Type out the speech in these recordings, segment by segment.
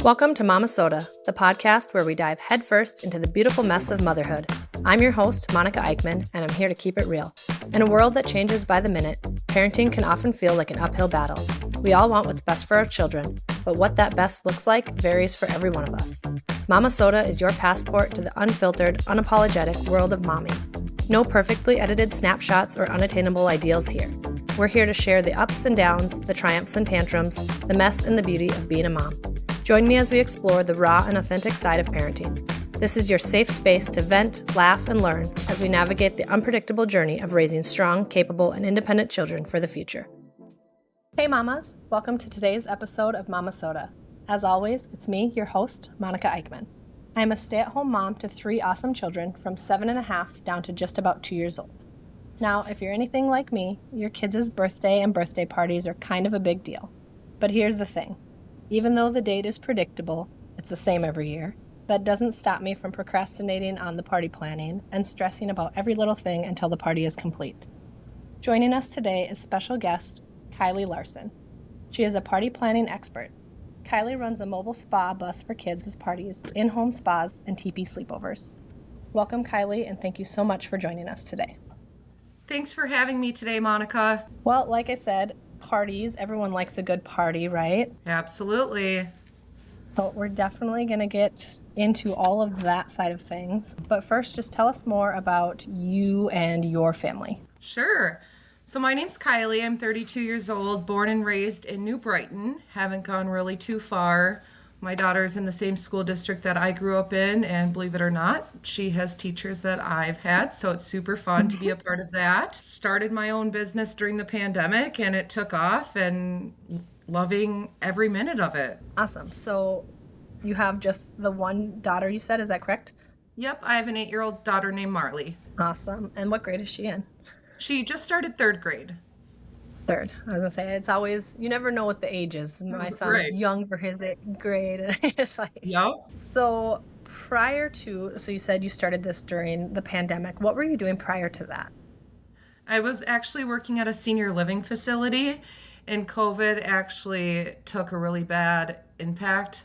Welcome to Momma-Sota, the podcast where we dive headfirst into the beautiful mess of motherhood. I'm your host, Monica Eickman, and I'm here to keep it real. In a world that changes by the minute, parenting can often feel like an uphill battle. We all want what's best for our children, but what that best looks like varies for every one of us. Momma-Sota is your passport to the unfiltered, unapologetic world of mommy. No perfectly edited snapshots or unattainable ideals here. We're here to share the ups and downs, the triumphs and tantrums, the mess and the beauty of being a mom. Join me as we explore the raw and authentic side of parenting. This is your safe space to vent, laugh, and learn as we navigate the unpredictable journey of raising strong, capable, and independent children for the future. Hey mamas, welcome to today's episode of Momma-Sota. As always, it's me, your host, Monica Eickman. I'm a stay-at-home mom to 3 awesome children from 7.5 down to just about 2 years old. Now, if you're anything like me, your kids' birthday and birthday parties are kind of a big deal. But here's the thing. Even though the date is predictable, it's the same every year, that doesn't stop me from procrastinating on the party planning and stressing about every little thing until the party is complete. Joining us today is special guest Kylie Larson. She is a party planning expert. Kylie runs a mobile spa bus for kids' parties, in-home spas, and Teepee sleepovers. Welcome, Kylie, and thank you so much for joining us today. Thanks for having me today, Monica. Well, like I said, parties, everyone likes a good party, right? Absolutely. So we're definitely going to get into all of that side of things. But first, just tell us more about you and your family. Sure. So my name's Kylie. I'm 32 years old, born and raised in New Brighton. Haven't gone really too far. My daughter's in the same school district that I grew up in, and believe it or not, she has teachers that I've had, so it's super fun to be a part of that. Started my own business during the pandemic, and it took off, and loving every minute of it. Awesome. So you have just the one daughter, you said, is that correct? Yep, I have an 8-year-old daughter named Marley. Awesome. And what grade is she in? She just started 3rd grade. 3rd. I was going to say, it's always, you never know what the age is. My son's young for his 8th grade. And it's like, yep. So so you said you started this during the pandemic. What were you doing prior to that? I was actually working at a senior living facility, and COVID actually took a really bad impact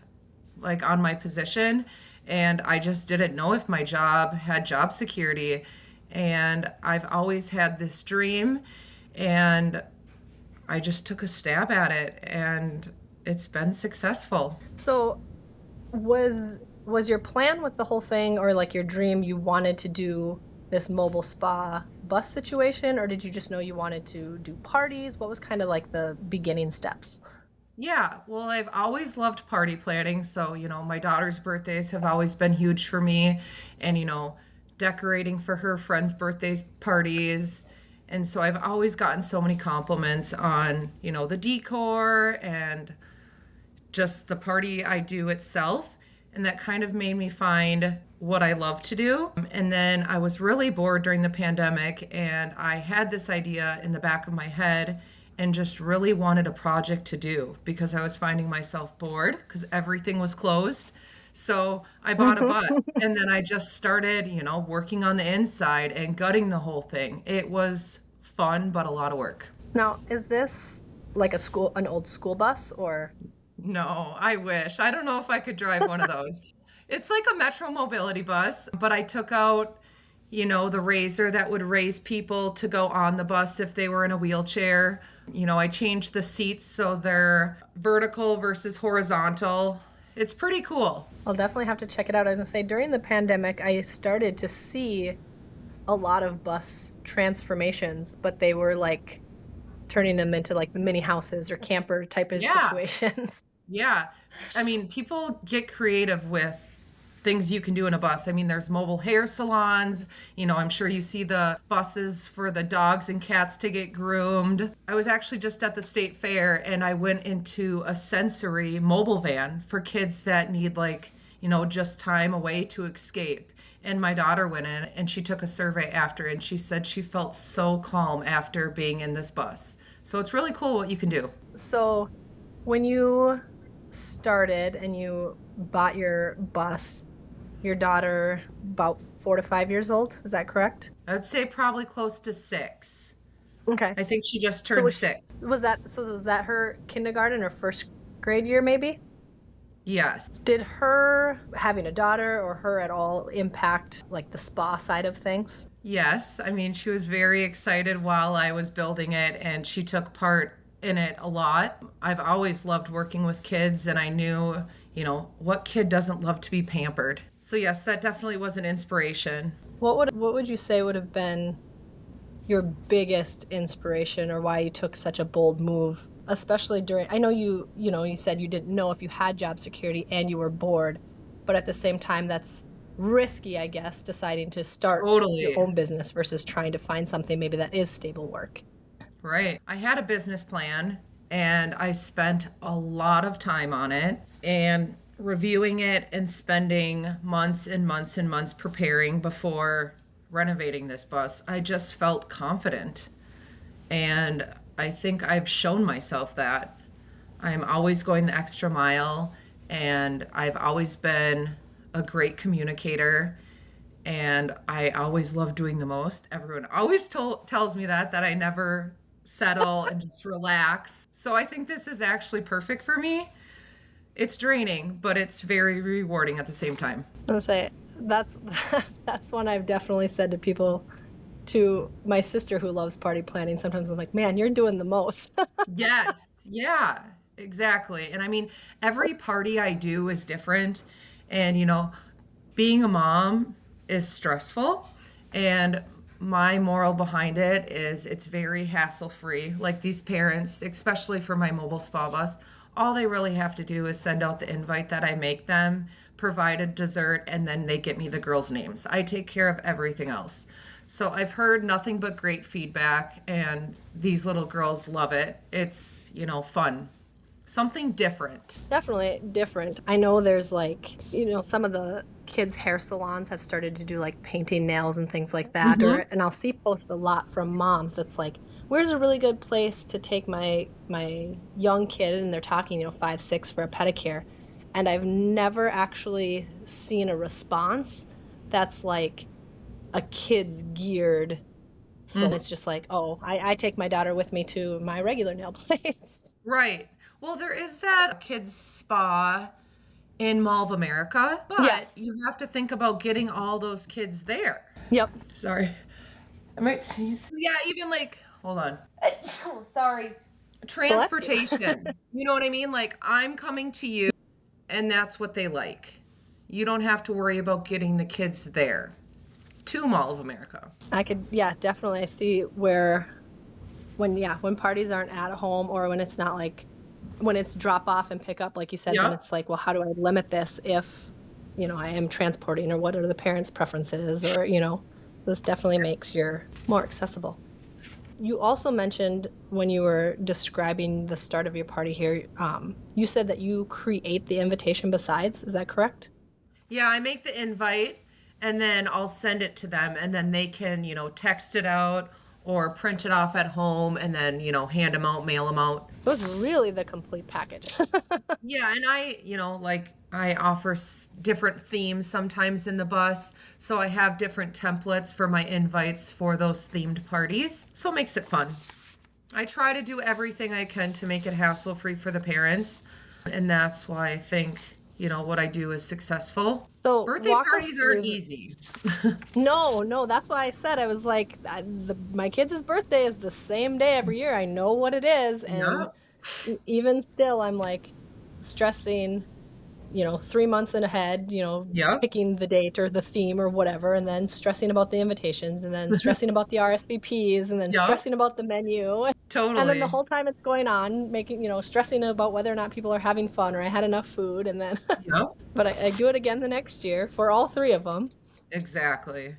on my position, and I just didn't know if my job had job security. And I've always had this dream, and I just took a stab at it, and it's been successful. So was your plan with the whole thing, or your dream, you wanted to do this mobile spa bus situation, or did you just know you wanted to do parties? What was kind of the beginning steps? Yeah, well, I've always loved party planning. So, my daughter's birthdays have always been huge for me, and, decorating for her friends' birthdays parties. And so I've always gotten so many compliments on, the decor and just the party I do itself. And that kind of made me find what I love to do. And then I was really bored during the pandemic, and I had this idea in the back of my head and just really wanted a project to do because I was finding myself bored because everything was closed. So I bought a bus, and then I just started, working on the inside and gutting the whole thing. It was fun, but a lot of work. Now, is this an old school bus, or? No, I wish. I don't know if I could drive one of those. It's like a Metro Mobility bus, but I took out, the raiser that would raise people to go on the bus if they were in a wheelchair. I changed the seats so they're vertical versus horizontal. It's pretty cool. I'll definitely have to check it out. I was going to say, during the pandemic, I started to see a lot of bus transformations, but they were turning them into mini houses or camper type of situations. Yeah. I mean, people get creative with things you can do in a bus. I mean, there's mobile hair salons. I'm sure you see the buses for the dogs and cats to get groomed. I was actually just at the state fair, and I went into a sensory mobile van for kids that need just time away to escape. And my daughter went in, and she took a survey after, and she said she felt so calm after being in this bus. So it's really cool what you can do. So when you started and you bought your bus, your daughter about 4 to 5 years old, is that correct? I'd say probably close to 6. Okay. I think she just So turned 6. was that her kindergarten or first grade year maybe? Yes. Did her having a daughter or her at all impact like the spa side of things? Yes. I mean, she was very excited while I was building it, and she took part in it a lot. I've always loved working with kids, and I knew, what kid doesn't love to be pampered? So, yes, that definitely was an inspiration. What would you say would have been your biggest inspiration or why you took such a bold move, especially during, I know you said you didn't know if you had job security and you were bored, but at the same time that's risky, I guess, deciding to start your Totally. own business versus trying to find something maybe that is stable work. Right. I had a business plan and I spent a lot of time on it and reviewing it and spending months and months and months preparing before renovating this bus. I just felt confident. And I think I've shown myself that. I'm always going the extra mile and I've always been a great communicator and I always love doing the most. Everyone always tells me that I never settle and just relax. So I think this is actually perfect for me. It's draining, but it's very rewarding at the same time. I'm gonna say that's that's one I've definitely said to people, to my sister who loves party planning. Sometimes I'm like, man, you're doing the most. Yes, yeah, exactly. And I mean, every party I do is different. And, being a mom is stressful. And my moral behind it is it's very hassle free. Like these parents, especially for my mobile spa bus, all they really have to do is send out the invite that I make them, provide a dessert, and then they get me the girls' names. I take care of everything else. So I've heard nothing but great feedback, and these little girls love it. It's, fun. Something different. Definitely different. I know there's like, some of the kids' hair salons have started to do like painting nails and things like that. Mm-hmm. And I'll see posts a lot from moms that's like, where's a really good place to take my young kid? And they're talking, 5, 6 for a pedicure. And I've never actually seen a response that's like a kid's geared. So it's just like, oh, I take my daughter with me to my regular nail place. Right. Well, there is that kids spa in Mall of America, but Yes. you have to think about getting all those kids there. Yep. Sorry. I might sneeze. Yeah, even like, hold on. Sorry. Transportation. You know what I mean? Like, I'm coming to you, and that's what they like. You don't have to worry about getting the kids there to Mall of America. I could, definitely. I see where when parties aren't at home or when it's not like, when it's drop off and pick up, like you said, then Yep. it's like, well, how do I limit this if, I am transporting, or what are the parents' preferences, or, this definitely makes your more accessible. You also mentioned when you were describing the start of your party here, you said that you create the invitation besides. Is that correct? Yeah, I make the invite and then I'll send it to them and then they can, text it out or print it off at home and then, hand them out, mail them out. So it's really the complete package. Yeah, and I offer different themes sometimes in the bus. So I have different templates for my invites for those themed parties. So it makes it fun. I try to do everything I can to make it hassle-free for the parents. And that's why I think, what I do is successful. So Birthday walk us parties through aren't easy. No, that's why I said, I was like, my kids' birthday is the same day every year. I know what it is. And Yeah. even still, I'm like stressing, 3 months in ahead, Yep. picking the date or the theme or whatever, and then stressing about the invitations, and then stressing about the RSVPs, and then Yep. stressing about the menu. And then the Totally. whole time it's going on, making, stressing about whether or not people are having fun or I had enough food. And then, Yep. but I do it again the next year for all 3 of them. Exactly.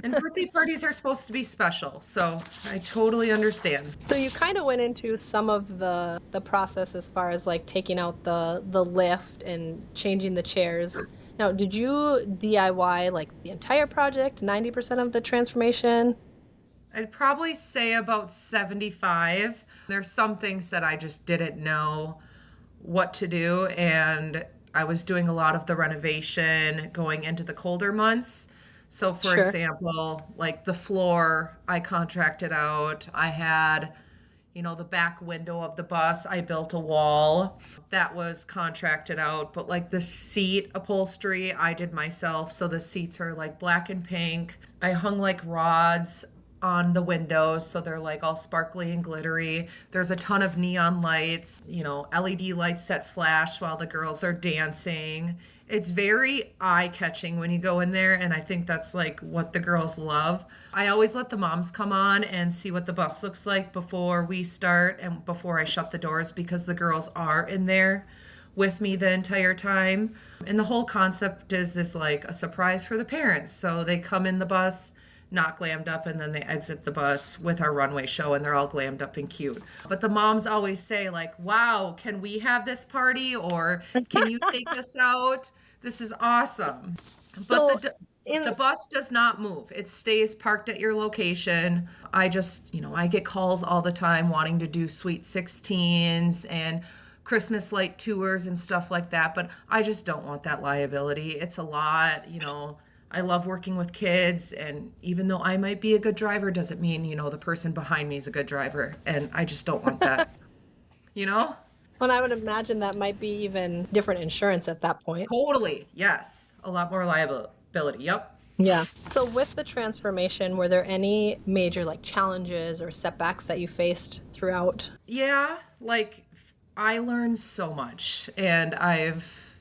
And birthday parties are supposed to be special, so I totally understand. So you kind of went into some of the process as far as like taking out the lift and changing the chairs. Now, did you DIY like the entire project, 90% of the transformation? I'd probably say about 75. There's some things that I just didn't know what to do, and I was doing a lot of the renovation going into the colder months. So for Sure. example, like the floor, I contracted out. I had, the back window of the bus, I built a wall that was contracted out. But like the seat upholstery, I did myself. So the seats are like black and pink. I hung like rods on the windows so they're like all sparkly and glittery. There's a ton of neon lights, LED lights that flash while the girls are dancing. It's very eye-catching when you go in there, and I think that's like what the girls love. I always let the moms come on and see what the bus looks like before we start and before I shut the doors, because the girls are in there with me the entire time. And the whole concept is this like a surprise for the parents. So they come in the bus not glammed up, and then they exit the bus with our runway show and they're all glammed up and cute. But the moms always say like, wow, can we have this party, or can you take us out? This is awesome. But So the bus does not move. It stays parked at your location. I just, I get calls all the time wanting to do Sweet 16s and Christmas light tours and stuff like that, but I just don't want that liability. It's a lot. I love working with kids, and even though I might be a good driver doesn't mean, the person behind me is a good driver, and I just don't want that, you know? Well, I would imagine that might be even different insurance at that point. Totally. Yes. A lot more liability. Yep. Yeah. So with the transformation, were there any major like challenges or setbacks that you faced throughout? Yeah, like I learned so much, and I've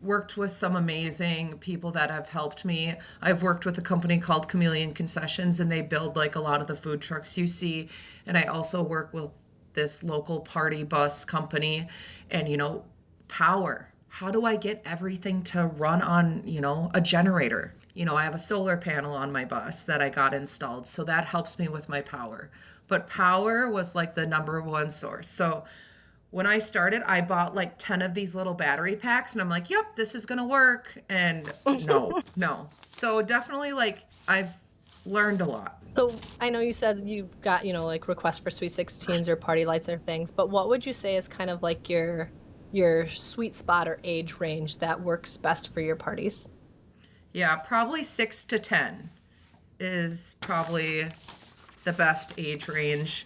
worked with some amazing people that have helped me. I've worked with a company called Chameleon Concessions, and they build like a lot of the food trucks you see. And I also work with this local party bus company, and power. How do I get everything to run on, a generator? I have a solar panel on my bus that I got installed, so that helps me with my power. But power was like the number one source. So when I started, I bought like 10 of these little battery packs, and I'm like, yep, this is going to work. And no. So definitely like I've learned a lot. So I know you said you've got, like requests for Sweet 16s or party lights or things, but what would you say is kind of like your sweet spot or age range that works best for your parties? Yeah, probably 6 to 10 is probably the best age range.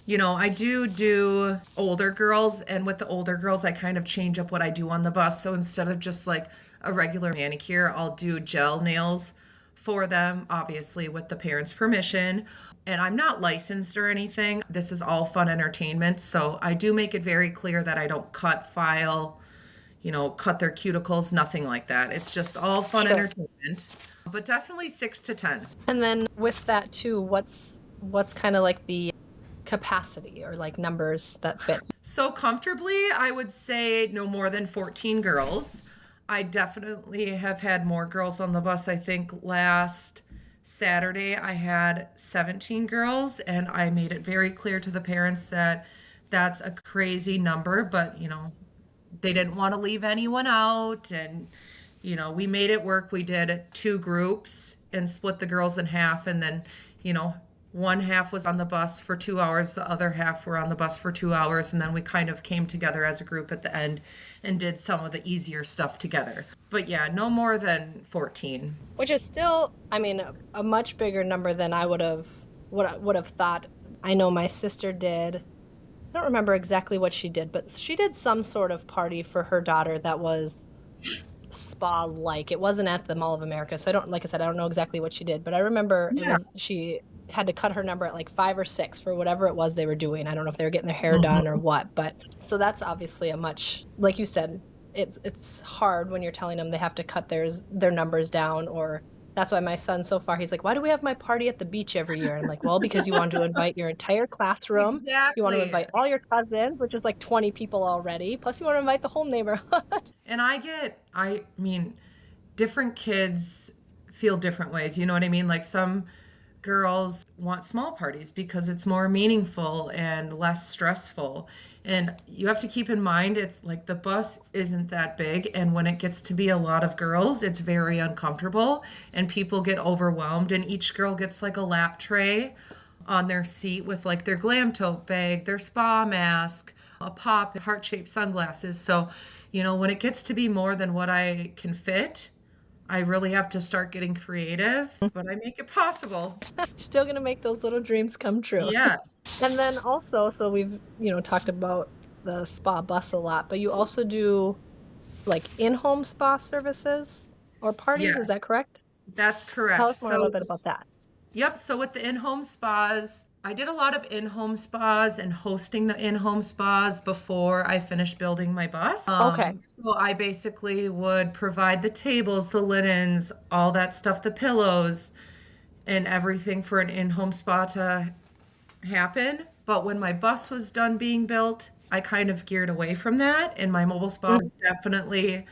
I do older girls, and with the older girls, I kind of change up what I do on the bus. So instead of just like a regular manicure, I'll do gel nails for them, obviously with the parents' permission. And I'm not licensed or anything. This is all fun entertainment. So I do make it very clear that I don't cut, file, cut their cuticles, nothing like that. It's just all fun entertainment. But definitely 6 to 10. And then with that too, what's kind of like the capacity or like numbers that fit? So comfortably, I would say no more than 14 girls. I definitely have had more girls on the bus. I think last Saturday I had 17 girls, and I made it very clear to the parents that that's a crazy number, but they didn't want to leave anyone out, and we made it work. We did 2 groups and split the girls in half, and then one half was on the bus for 2 hours, the other half were on the bus for 2 hours, and then we kind of came together as a group at the end and did some of the easier stuff together. But yeah, no more than 14. Which is still, I mean, a much bigger number than I would have thought. I know my sister did. I don't remember exactly what she did, but she did some sort of party for her daughter that was spa-like. It wasn't at the Mall of America, so like I said, I don't know exactly what she did, but I remember she had to cut her number at like 5 or 6 for whatever it was they were doing. I don't know if they were getting their hair done or what, but so that's obviously a much, like you said, it's hard when you're telling them they have to cut their numbers down. Or that's why my son so far, he's like, why do we have my party at the beach every year? I'm like, well, because you want to invite your entire classroom. Exactly. You want to invite all your cousins, which is like 20 people already. Plus you want to invite the whole neighborhood. And I mean, different kids feel different ways. You know what I mean? Like some girls want small parties because it's more meaningful and less stressful. And you have to keep in mind, it's like the bus isn't that big. And when it gets to be a lot of girls, it's very uncomfortable and people get overwhelmed. And each girl gets like a lap tray on their seat with like their glam tote bag, their spa mask, a pop, heart-shaped sunglasses. So, when it gets to be more than what I can fit, I really have to start getting creative, but I make it possible. Still gonna make those little dreams come true. Yes. And then also, so we've, talked about the spa bus a lot, but you also do like in-home spa services or parties, is Yes, that correct? that's Tell correct. us more a little bit about that. Yep. So with the in-home spas, I did a lot of in-home spas and hosting the in-home spas before I finished building my bus. Okay. So I basically would provide the tables, the linens, all that stuff, the pillows, and everything for an in-home spa to happen. But when my bus was done being built, I kind of geared away from that, and my mobile spa is definitely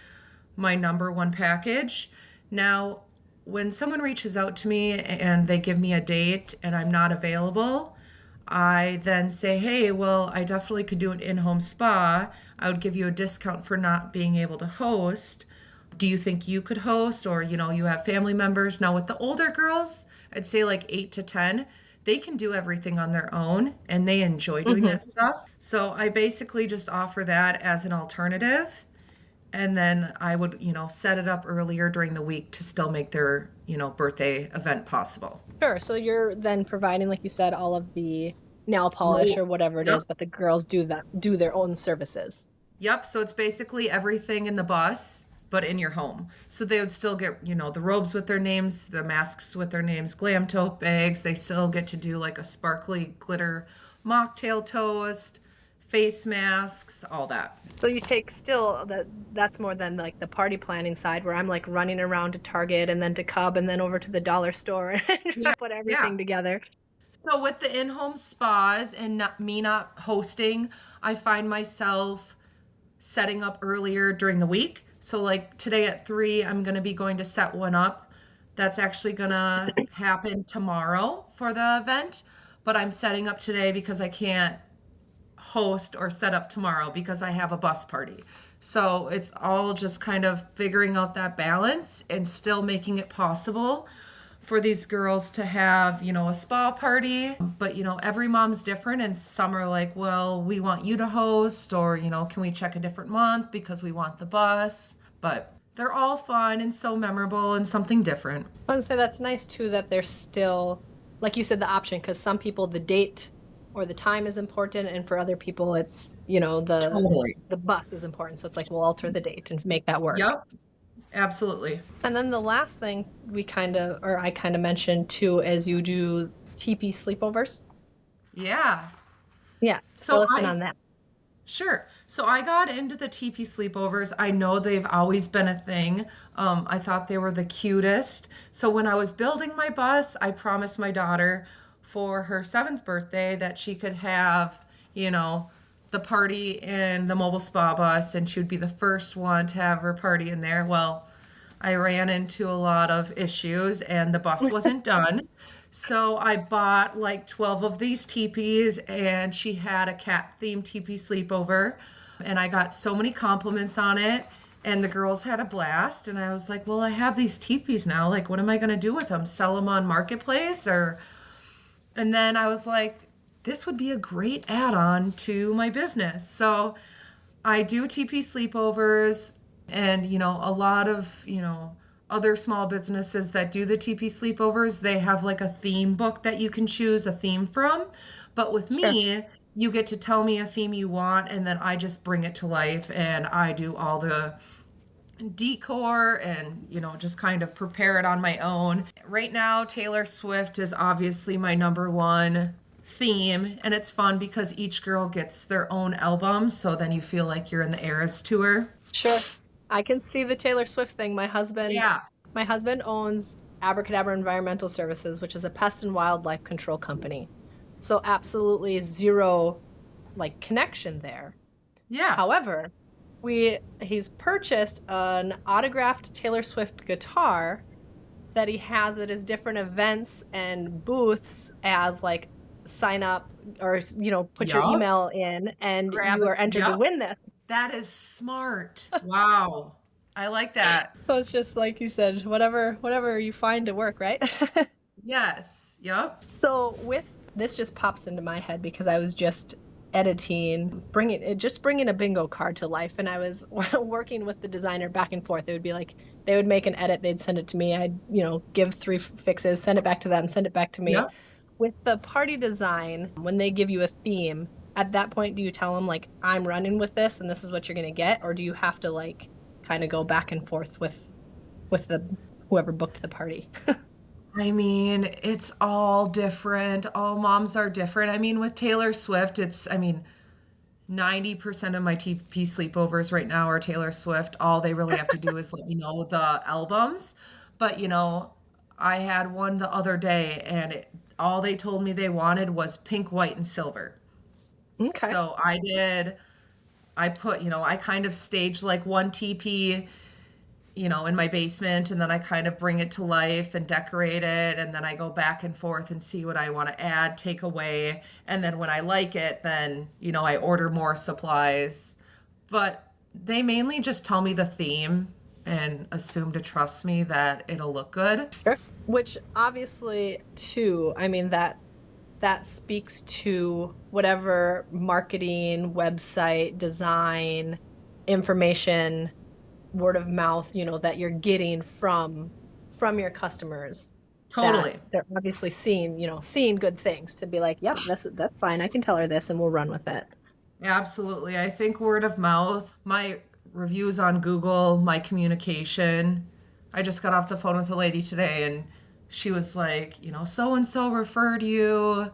my number one package. Now, when someone reaches out to me and they give me a date and I'm not available, I then say, hey, well, I definitely could do an in home spa. I would give you a discount for not being able to host. Do you think you could host? Or, you have family members. Now, with the older girls, I'd say like 8 to 10, they can do everything on their own and they enjoy doing that stuff. So I basically just offer that as an alternative. And then I would, set it up earlier during the week to still make their, birthday event possible. Sure. So you're then providing, like you said, all of the nail polish or whatever it Yep. is, but the girls do their own services. Yep. So it's basically everything in the bus, but in your home. So they would still get, the robes with their names, the masks with their names, glam tote bags. They still get to do like a sparkly glitter mocktail toast, face masks, all that. So you take still that's more than like the party planning side where I'm like running around to Target and then to Cub and then over to the dollar store and trying to put everything together. So with the in-home spas and me not hosting, I find myself setting up earlier during the week. So like today at 3, I'm going to be going to set one up. That's actually going to happen tomorrow for the event, but I'm setting up today because I can't host or set up tomorrow because I have a bus party. So it's all just kind of figuring out that balance and still making it possible for these girls to have, a spa party. But, every mom's different, and some are like, well, we want you to host, or, can we check a different month because we want the bus? But they're all fun and so memorable and something different. I would say that's nice too that there's still, like you said, the option, because some people the date or the time is important, and for other people it's the bus is important, so it's like we'll alter the date and make that work. Yep, absolutely. And then the last thing I kind of mentioned too is you do Teepee sleepovers. Yeah. So listen on that. Sure. So I got into the Teepee sleepovers. I know they've always been a thing. I thought they were the cutest. So when I was building my bus, I promised my daughter for her 7th birthday that she could have, the party in the mobile spa bus, and she would be the first one to have her party in there. Well, I ran into a lot of issues and the bus wasn't done. So I bought like 12 of these teepees, and she had a cat themed teepee sleepover, and I got so many compliments on it, and the girls had a blast. And I was like, well, I have these teepees now. Like, what am I going to do with them? Sell them on Marketplace? And then I was like, this would be a great add-on to my business. So I do teepee sleepovers, and, a lot of, other small businesses that do the teepee sleepovers, they have like a theme book that you can choose a theme from. But with me, you get to tell me a theme you want, and then I just bring it to life, and I do all the decor and, just kind of prepare it on my own. Right now, Taylor Swift is obviously my number one theme, and it's fun because each girl gets their own album, so then you feel like you're in the Eras tour. Sure. I can see the Taylor Swift thing. My husband owns Abracadabra Environmental Services, which is a pest and wildlife control company. So absolutely zero connection there. Yeah. However, he's purchased an autographed Taylor Swift guitar that he has at his different events and booths as sign up or put your email in and you are entered to win this. That is smart. Wow. I like that. So it's just like you said, whatever you find to work, right? Yes. Yep. So with this just pops into my head because I was just editing, just bringing a bingo card to life. And I was working with the designer back and forth. It would be like, they would make an edit, they'd send it to me. I'd, give 3 fixes, send it back to them, send it back to me. Yep. With the party design, when they give you a theme, at that point, do you tell them like, I'm running with this and this is what you're going to get? Or do you have to like kind of go back and forth with whoever booked the party? I mean, it's all different. All moms are different. I mean, with Taylor Swift, 90% of my TP sleepovers right now are Taylor Swift. All they really have to do is let me know the albums. But, I had one the other day and all they told me they wanted was pink, white, and silver. Okay. So I kind of staged like one TP, in my basement, and then I kind of bring it to life and decorate it, and then I go back and forth and see what I want to add, take away, and then when I like it, then, I order more supplies. But they mainly just tell me the theme and assume to trust me that it'll look good. Sure. Which obviously, too, I mean, that speaks to whatever marketing, website, design, information, word of mouth, that you're getting from your customers. Totally. They're obviously seeing good things to be like, yep, that's fine. I can tell her this and we'll run with it. Absolutely. I think word of mouth, my reviews on Google, my communication. I just got off the phone with a lady today and she was like, so-and-so referred you.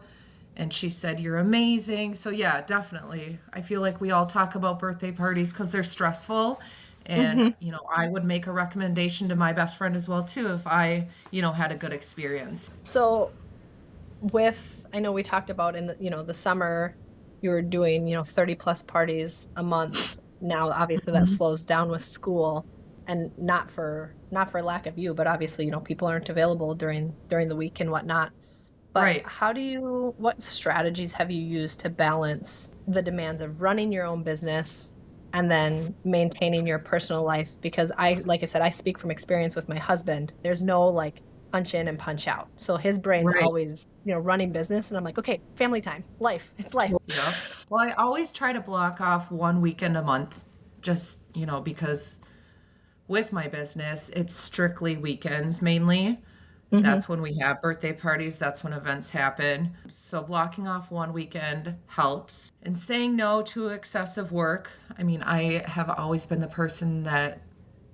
And she said, you're amazing. So yeah, definitely. I feel like we all talk about birthday parties because they're stressful. And, I would make a recommendation to my best friend as well, too, if I, had a good experience. So I know we talked about in the summer, you were doing, 30 plus parties a month. Now, obviously that slows down with school, and not for lack of you, but obviously, people aren't available during the week and whatnot. But right. What strategies have you used to balance the demands of running your own business and then maintaining your personal life? Because like I said, I speak from experience with my husband. There's no like punch in and punch out. So his brain's Right. always, running business. And I'm like, okay, family time, life, it's life. Yeah. Well, I always try to block off one weekend a month, just, because with my business, it's strictly weekends mainly. That's when we have birthday parties. That's when events happen. So blocking off one weekend helps. And saying no to excessive work. I mean, I have always been the person that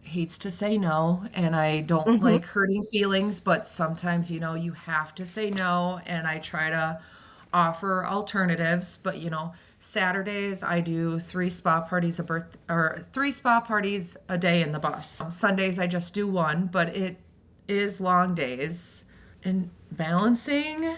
hates to say no, and I don't like hurting feelings, but sometimes, you have to say no, and I try to offer alternatives. But, Saturdays I do 3 spa parties 3 spa parties a day in the bus. Sundays I just do one, but it is long days. And balancing,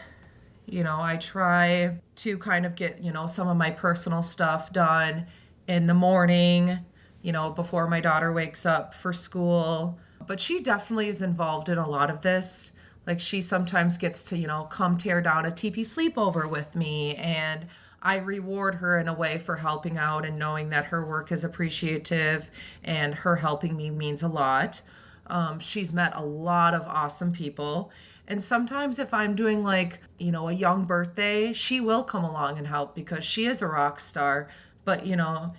I try to kind of get, some of my personal stuff done in the morning, before my daughter wakes up for school. But she definitely is involved in a lot of this. Like she sometimes gets to, come tear down a teepee sleepover with me, and I reward her in a way for helping out and knowing that her work is appreciative and her helping me means a lot. She's met a lot of awesome people. And sometimes if I'm doing like, a young birthday, she will come along and help because she is a rock star. But,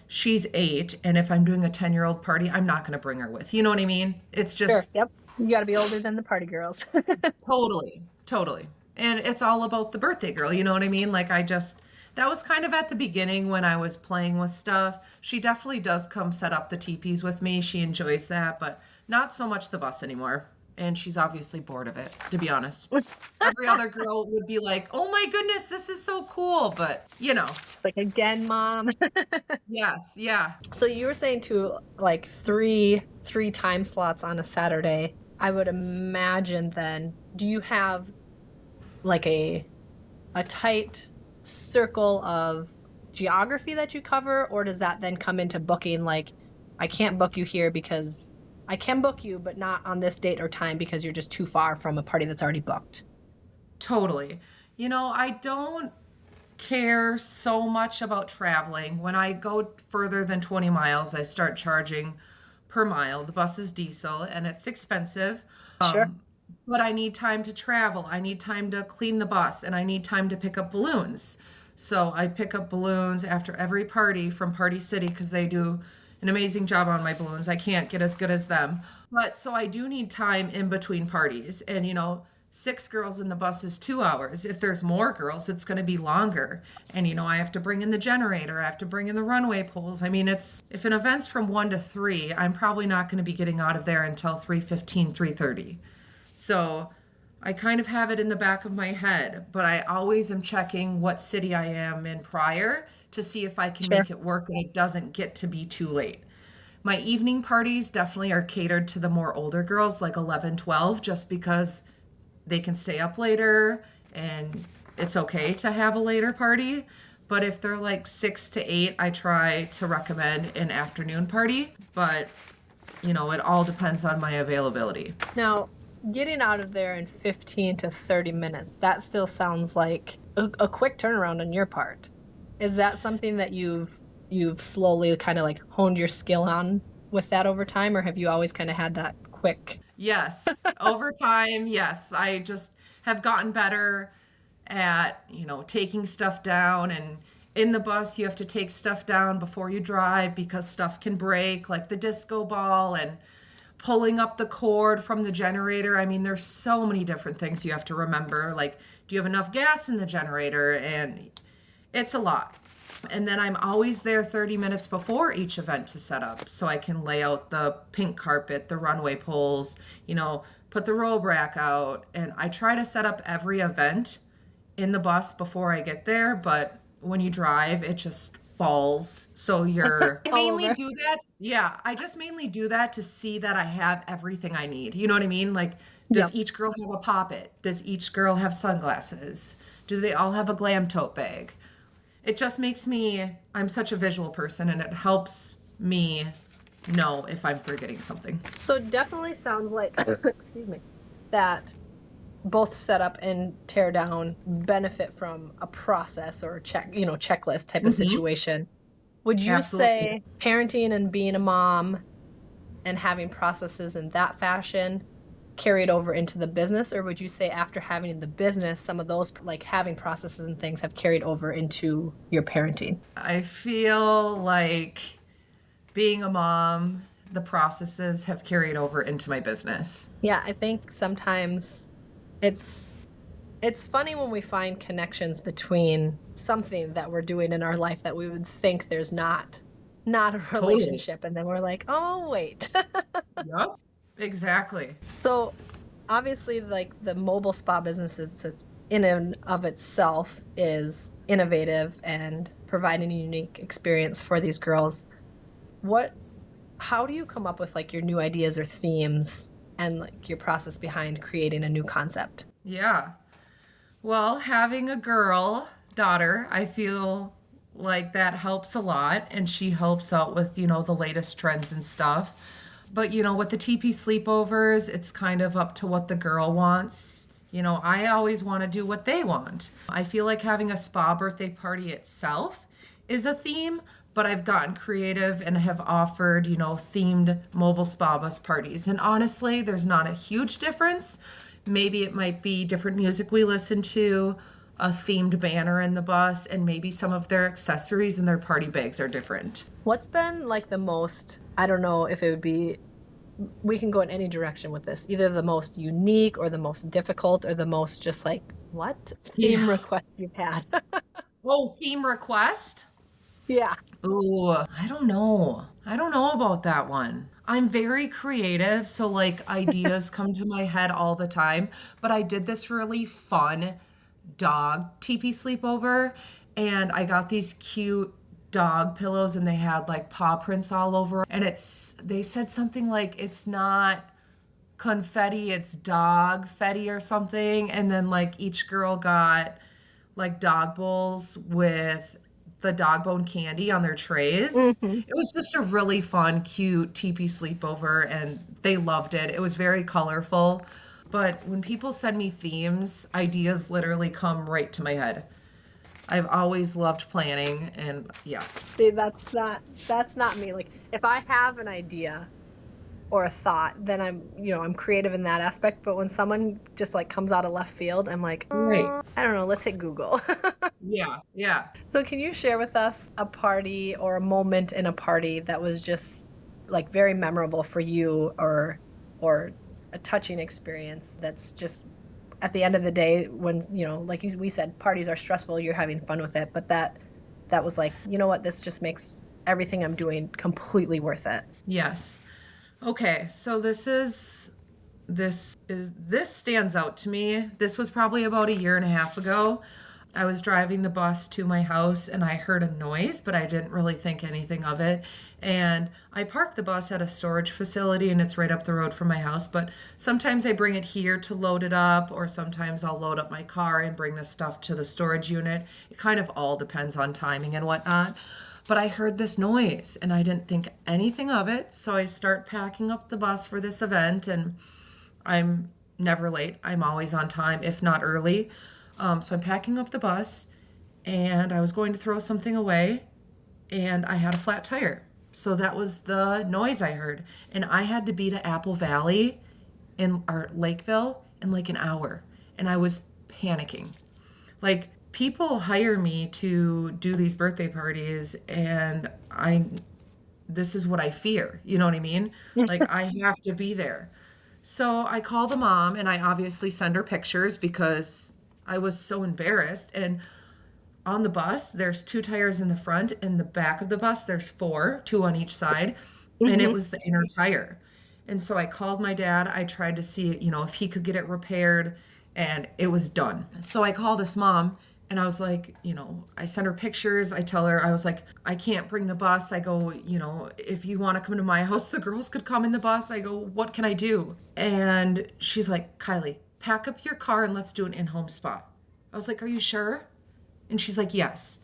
she's 8. And if I'm doing a 10-year-old party, I'm not going to bring her with. You know what I mean? It's just. Sure. Yep. You got to be older than the party girls. Totally. And it's all about the birthday girl. You know what I mean? Like that was kind of at the beginning when I was playing with stuff. She definitely does come set up the teepees with me. She enjoys that, but not so much the bus anymore. And she's obviously bored of it, to be honest. Every other girl would be like, oh my goodness, this is so cool. But, Like, again, Mom. Yes, yeah. So you were saying to like three time slots on a Saturday. I would imagine then, do you have like a tight circle of geography that you cover, or does that then come into booking like, I can't book you here because I can book you, but not on this date or time because you're just too far from a party that's already booked? Totally. I don't care so much about traveling. When I go further than 20 miles, I start charging per mile. The bus is diesel and it's expensive. Sure. But I need time to travel. I need time to clean the bus and I need time to pick up balloons. So I pick up balloons after every party from Party City because they do an amazing job on my balloons. I can't get as good as them. But so I do need time in between parties. And, 6 girls in the bus is 2 hours. If there's more girls, it's going to be longer. And, I have to bring in the generator. I have to bring in the runway poles. I mean, if an event's from 1 to 3, I'm probably not going to be getting out of there until 3:15, 3:30. So I kind of have it in the back of my head, but I always am checking what city I am in prior to see if I can make it work and it doesn't get to be too late. My evening parties definitely are catered to the more older girls, like 11, 12, just because they can stay up later and it's okay to have a later party. But if they're like 6 to 8, I try to recommend an afternoon party. But, it all depends on my availability. Now, getting out of there in 15 to 30 minutes, that still sounds like a quick turnaround on your part. Is that something that you've slowly kind of like honed your skill on with that over time, or have you always kind of had that quick? Yes. Over time, yes. I just have gotten better at, taking stuff down. And in the bus, you have to take stuff down before you drive because stuff can break, like the disco ball and pulling up the cord from the generator. I mean, there's so many different things you have to remember. Like, do you have enough gas in the generator? And it's a lot. And then I'm always there 30 minutes before each event to set up so I can lay out the pink carpet, the runway poles, put the robe rack out. And I try to set up every event in the bus before I get there. But when you drive, it just falls. So I mainly do that. Yeah, I just mainly do that to see that I have everything I need. You know what I mean? Like, does each girl have a poppet? Does each girl have sunglasses? Do they all have a glam tote bag? It just makes I'm such a visual person, and it helps me know if I'm forgetting something. So it definitely sounds like, excuse me, that both setup and tear down benefit from a process or checklist type of situation. Would you say parenting and being a mom and having processes in that fashion carried over into the business, or would you say after having the business, some of those like having processes and things have carried over into your parenting? I feel like being a mom, the processes have carried over into my business. Yeah, I think sometimes it's funny when we find connections between something that we're doing in our life that we would think there's not a relationship, and then we're like, oh wait. Yep. Exactly. So obviously, like the mobile spa business, it's in and of itself is innovative and providing a unique experience for these girls. How do you come up with like your new ideas or themes and like your process behind creating a new concept? Yeah. Well, having a daughter, I feel like that helps a lot, and she helps out with, the latest trends and stuff. But, with the Teepee sleepovers, it's kind of up to what the girl wants. I always want to do what they want. I feel like having a spa birthday party itself is a theme, but I've gotten creative and have offered, themed mobile spa bus parties. And honestly, there's not a huge difference. Maybe it might be different music we listen to, a themed banner in the bus, and maybe some of their accessories and their party bags are different. What's been like the most, I don't know if it would be, we can go in any direction with this, either the most unique or the most difficult or the most just like, what theme request you've had? Oh, theme request? Yeah. Ooh, I don't know about that one. I'm very creative, so like ideas come to my head all the time. But I did this really fun dog teepee sleepover, and I got these cute dog pillows, and they had like paw prints all over. And they said something like, it's not confetti, it's dog fetty or something. And then like each girl got like dog bowls with the dog bone candy on their trays. It was just a really fun, cute teepee sleepover, and they loved it. It was very colorful. But when people send me themes, ideas literally come right to my head. I've always loved planning, and yes. See, that's not me. Like if I have an idea or a thought, then I'm creative in that aspect. But when someone just like comes out of left field, I'm like, Right. I don't know, let's hit Google. Yeah, yeah. So can you share with us a party or a moment in a party that was just like very memorable for you, or a touching experience that's just at the end of the day when, like we said, parties are stressful, you're having fun with it, but that was like, you know what, this just makes everything I'm doing completely worth it. Yes. Okay, so this stands out to me. This was probably about a year and a half ago. I was driving the bus to my house and I heard a noise, but I didn't really think anything of it. And I parked the bus at a storage facility and it's right up the road from my house. But sometimes I bring it here to load it up, or sometimes I'll load up my car and bring the stuff to the storage unit. It kind of all depends on timing and whatnot. But I heard this noise and I didn't think anything of it. So I start packing up the bus for this event, and I'm never late. I'm always on time, if not early. So I'm packing up the bus and I was going to throw something away and I had a flat tire. So that was the noise I heard. And I had to be to Apple Valley in our Lakeville in like an hour. And I was panicking. Like, people hire me to do these birthday parties and this is what I fear. You know what I mean? Like, I have to be there. So I call the mom and I obviously send her pictures because I was so embarrassed. And on the bus, there's two tires in the front. In the back of the bus, there's four, two on each side. And it Hmm. was the inner tire. And so I called my dad. I tried to see, if he could get it repaired, and it was done. So I called this mom and I was like, I sent her pictures. I tell her, I was like, I can't bring the bus. I go, if you want to come to my house, the girls could come in the bus. I go, what can I do? And she's like, Kylie, pack up your car and let's do an in-home spa. I was like, are you sure? And she's like, yes.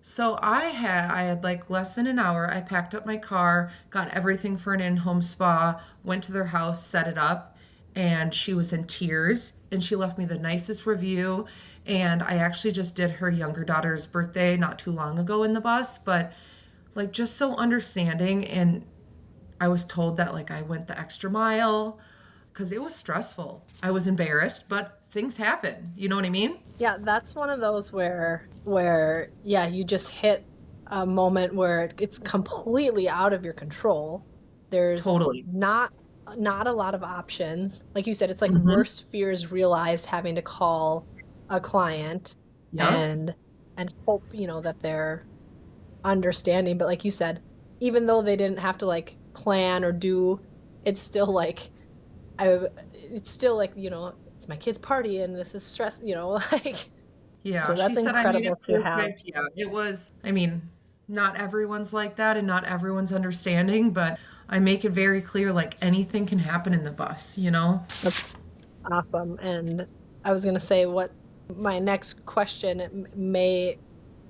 So I had like less than an hour. I packed up my car, got everything for an in-home spa, went to their house, set it up, and she was in tears and she left me the nicest review. And I actually just did her younger daughter's birthday not too long ago in the bus, but like just so understanding. And I was told that like I went the extra mile because it was stressful. I was embarrassed, but things happen. You know what I mean? Yeah, that's one of those where yeah, you just hit a moment where it's completely out of your control. There's Totally. not a lot of options. Like you said, it's like Mm-hmm. worst fears realized, having to call a client Yep. and hope, that they're understanding. But like you said, even though they didn't have to like plan or do, it's still like I it's still like, it's my kid's party and this is stress, like, Yeah, so she that's said I made it incredible to have. perfect. Yeah, it was, I mean, not everyone's like that and not everyone's understanding, but I make it very clear like anything can happen in the bus? That's awesome. And I was going to say what my next question may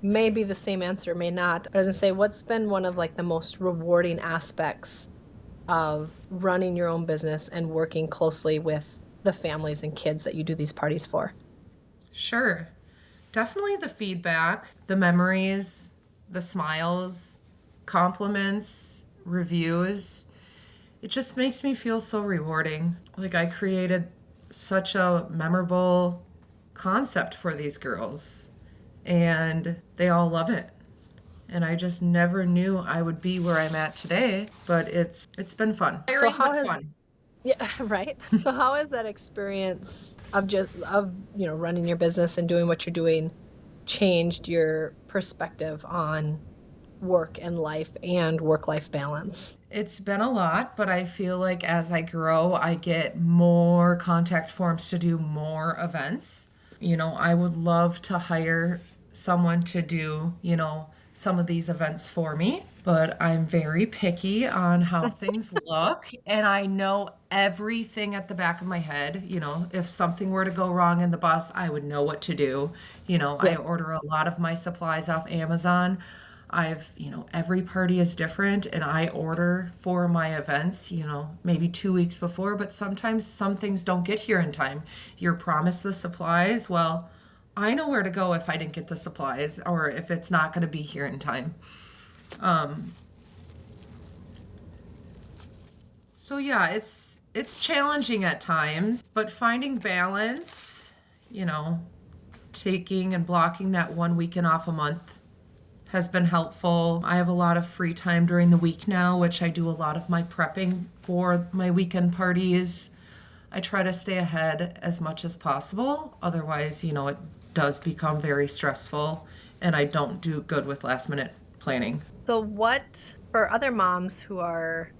be the same answer, may not. I was going to say, what's been one of like the most rewarding aspects of running your own business and working closely with the families and kids that you do these parties for? Sure. Definitely the feedback, the memories, the smiles, compliments, reviews. It just makes me feel so rewarding. Like I created such a memorable concept for these girls and they all love it. And I just never knew I would be where I'm at today, but it's been fun. So Tiring how but has fun. Yeah, right. So how has that experience of running your business and doing what you're doing changed your perspective on work and life and work-life balance? It's been a lot, but I feel like as I grow, I get more contact forms to do more events. I would love to hire someone to do, some of these events for me, but I'm very picky on how things look. And I know everything at the back of my head. If something were to go wrong in the bus, I would know what to do. I Yeah. order a lot of my supplies off Amazon. Every party is different and I order for my events, maybe 2 weeks before, but sometimes some things don't get here in time. You're promised the supplies. Well, I know where to go if I didn't get the supplies or if it's not going to be here in time. So yeah, it's challenging at times, but finding balance, you know, taking and blocking that one weekend off a month has been helpful. I have a lot of free time during the week now, which I do a lot of my prepping for my weekend parties. I try to stay ahead as much as possible. Otherwise, it does become very stressful, and I don't do good with last minute planning. So what, for other moms who are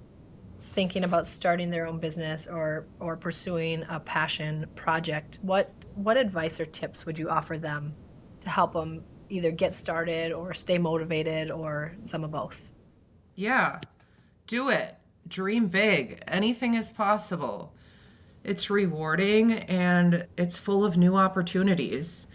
thinking about starting their own business or pursuing a passion project, what advice or tips would you offer them to help them either get started or stay motivated or some of both? Yeah, do it. Dream big. Anything is possible. It's rewarding and it's full of new opportunities.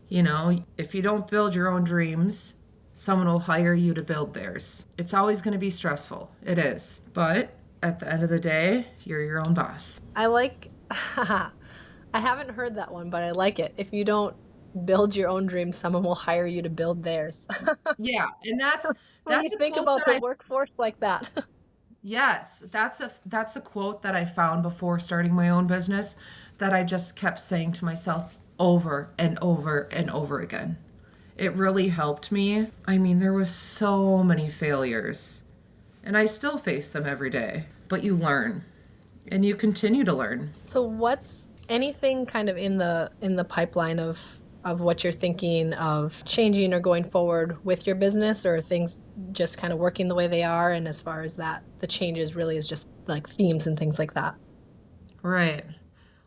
If you don't build your own dreams, someone will hire you to build theirs. It's always going to be stressful. It is. But at the end of the day, you're your own boss. I like, I haven't heard that one, but I like it. If you don't build your own dreams, someone will hire you to build theirs. Yeah, and that's when you a think quote about that the workforce like that. Yes, that's a quote that I found before starting my own business that I just kept saying to myself over and over and over again. It really helped me. I mean, there was so many failures, and I still face them every day, but you learn and you continue to learn. So what's anything kind of in the pipeline of what you're thinking of changing or going forward with your business, or things just kind of working the way they are? And as far as that, the changes really is just like themes and things like that. Right.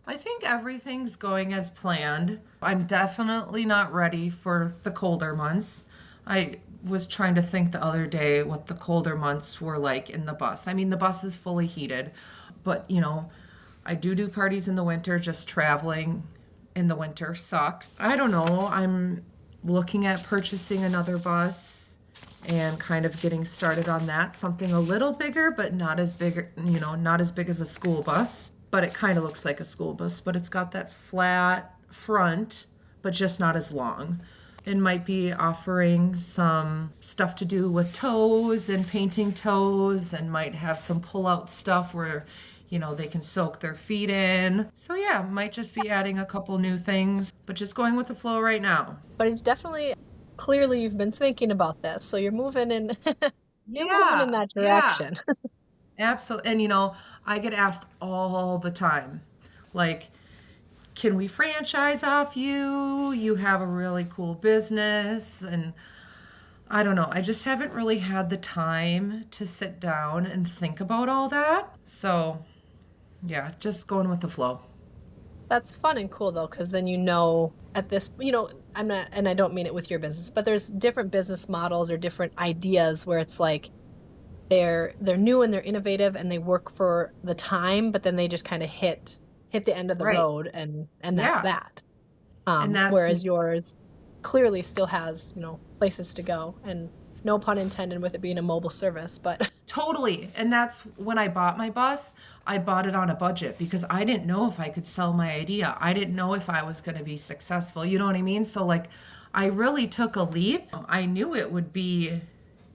I think everything's going as planned. I'm definitely not ready for the colder months. I was trying to think the other day what the colder months were like in the bus. I mean, the bus is fully heated, but I do parties in the winter. Just traveling in the winter sucks. I don't know. I'm looking at purchasing another bus and kind of getting started on that. Something a little bigger, but not as big, not as big as a school bus. But it kind of looks like a school bus, but it's got that flat front, but just not as long. It might be offering some stuff to do with toes and painting toes, and might have some pull-out stuff where they can soak their feet in. So yeah, might just be adding a couple new things, but just going with the flow right now. But it's definitely, clearly you've been thinking about this, so you're moving in, you're moving in that direction. Yeah. Absolutely. And I get asked all the time, like, can we franchise off you? You have a really cool business. And I don't know. I just haven't really had the time to sit down and think about all that. So yeah, just going with the flow. That's fun and cool though, because then at this, I'm not, and I don't mean it with your business, but there's different business models or different ideas where it's like they're new and they're innovative and they work for the time, but then they just kind of hit the end of the road, and that's that. Whereas yours clearly still has places to go, and no pun intended with it being a mobile service, but totally. And that's when I bought my bus. I bought it on a budget because I didn't know if I could sell my idea. I didn't know if I was going to be successful. You know what I mean? So I really took a leap. I knew it would be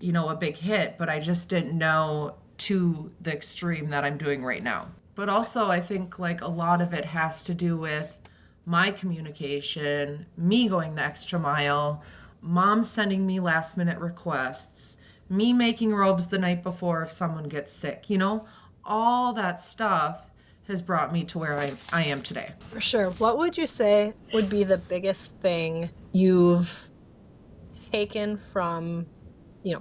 a big hit, but I just didn't know to the extreme that I'm doing right now. But also I think a lot of it has to do with my communication, me going the extra mile, mom sending me last minute requests, me making robes the night before if someone gets sick, all that stuff has brought me to where I am today. For sure. What would you say would be the biggest thing you've taken from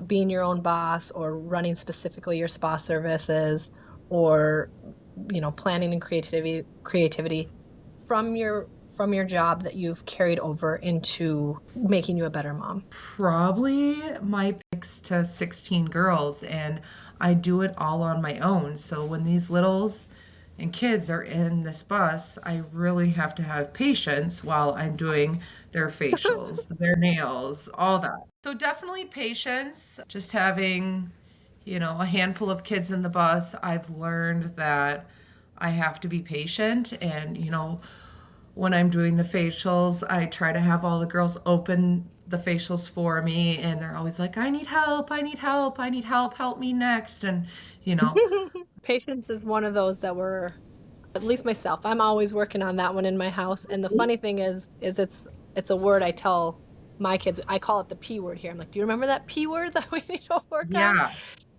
being your own boss, or running specifically your spa services, or planning and creativity from your job that you've carried over into making you a better mom? Probably my 6 to 16 girls, and I do it all on my own. So when these littles and kids are in this bus, I really have to have patience while I'm doing their facials, their nails, all that. So definitely patience. Just having, a handful of kids in the bus, I've learned that I have to be patient. And, when I'm doing the facials, I try to have all the girls open the facials for me, and they're always like, I need help, help me next. And, Patience is one of those that at least myself, I'm always working on that one in my house. And the funny thing is it's it's a word I tell my kids. I call it the P word here. I'm like, do you remember that P word that we need to work on?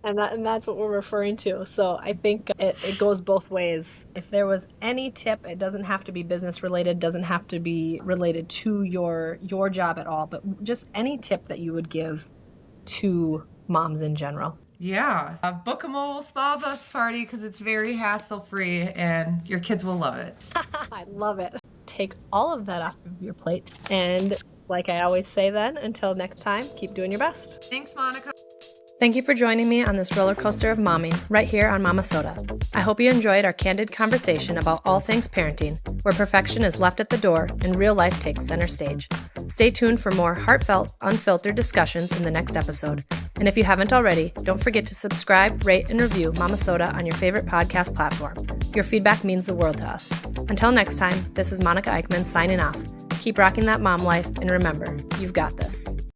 And that's what we're referring to. So I think it goes both ways. If there was any tip, it doesn't have to be business related, doesn't have to be related to your job at all, but just any tip that you would give to moms in general. Yeah. Book a mobile spa bus party because it's very hassle-free and your kids will love it. I love it. Take all of that off of your plate. And like I always say then, until next time, keep doing your best. Thanks, Monica. Thank you for joining me on this roller coaster of momming right here on Momma-Sota. I hope you enjoyed our candid conversation about all things parenting, where perfection is left at the door and real life takes center stage. Stay tuned for more heartfelt, unfiltered discussions in the next episode. And if you haven't already, don't forget to subscribe, rate, and review Momma-Sota on your favorite podcast platform. Your feedback means the world to us. Until next time, this is Monica Eickman signing off. Keep rocking that mom life, and remember, you've got this.